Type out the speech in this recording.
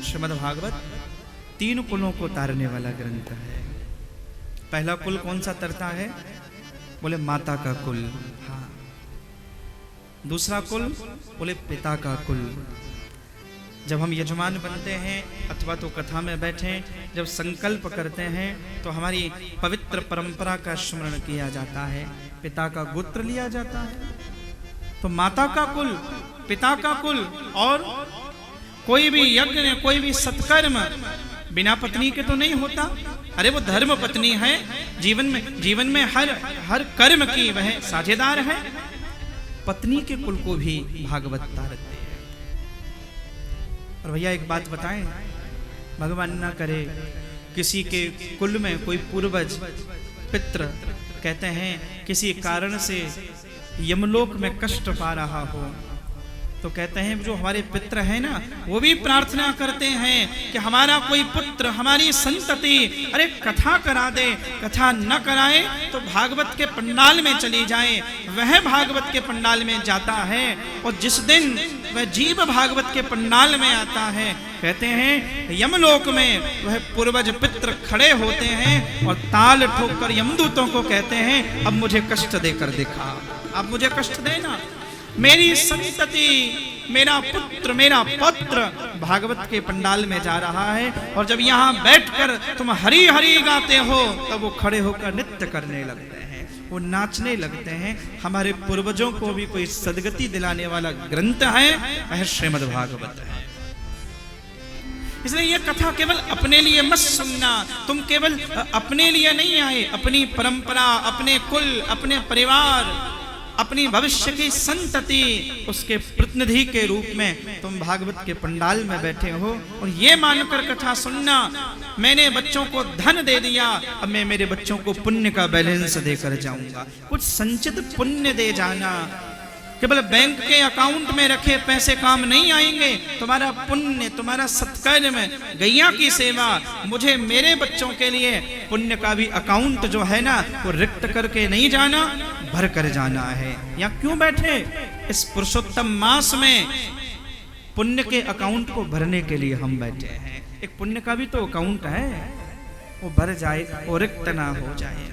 श्रीमद् भागवत 3 कुलों को तारने वाला ग्रंथ है। पहला कुल कौन सा तरता है? बोले माता का कुल। हाँ। दूसरा कुल बोले पिता का कुल। जब हम यजमान बनते हैं अथवा तो कथा में बैठे, जब संकल्प करते हैं तो हमारी पवित्र परंपरा का स्मरण किया जाता है, पिता का गोत्र लिया जाता है। तो माता का कुल, पिता का कुल, और कोई भी यज्ञ, कोई भी सत्कर्म बिना पत्नी के तो नहीं होता। अरे वो धर्म पत्नी है, जीवन में हर कर्म की वह साझेदार है। पत्नी के कुल को भी भागवत तारते हैं। और भैया एक बात बताएं, भगवान ना करे किसी के कुल में कोई पूर्वज पितृ कहते हैं किसी कारण से यमलोक में कष्ट पा रहा हो, तो कहते हैं जो हमारे पितृ हैं ना, वो भी प्रार्थना करते हैं कि हमारा कोई पुत्र, हमारी संतति अरे कथा करा दे, कथा न कराए तो भागवत के पंडाल में चली जाए। वह भागवत के पंडाल में जाता है और जिस दिन वह जीव भागवत के पंडाल में आता है, कहते हैं यमलोक में वह पूर्वज पितृ खड़े होते हैं और ताल ठोककर यमदूतों को कहते हैं अब मुझे कष्ट देकर दिखा, अब मुझे कष्ट देना। मेरी संतति, मेरा पुत्र, मेरा पौत्र भागवत के पंडाल में जा रहा है और जब यहाँ बैठकर तुम हरि हरि गाते हो तब वो खड़े होकर नृत्य करने लगते हैं, वो नाचने लगते हैं। हमारे पूर्वजों को भी कोई सदगति दिलाने वाला ग्रंथ है, वह श्रीमद् भागवत है। इसलिए ये कथा केवल अपने लिए मत सुनना। तुम केवल अपने लिए नहीं आए, अपनी परंपरा, अपने कुल, अपने परिवार, अपनी भविष्य की संतति, उसके प्रतिनिधि के रूप में तुम भागवत के पंडाल में बैठे हो और ये मानकर कथा सुनना मैंने बच्चों को धन दे दिया, अब मैं मेरे बच्चों को पुण्य का बैलेंस देकर जाऊंगा। कुछ संचित पुण्य दे जाना। केवल बैंक के अकाउंट में रखे पैसे काम नहीं आएंगे। तुम्हारा पुण्य, तुम्हारा सत्कर्म, गैया की सेवा, मुझे मेरे बच्चों के लिए पुण्य का भी अकाउंट जो है ना वो रिक्त करके नहीं जाना, भर कर जाना है। या क्यों बैठे? इस पुरुषोत्तम मास में पुण्य के अकाउंट को भरने के लिए हम बैठे हैं। एक पुण्य का भी तो अकाउंट है, वो भर जाए, वो रिक्त ना हो जाए।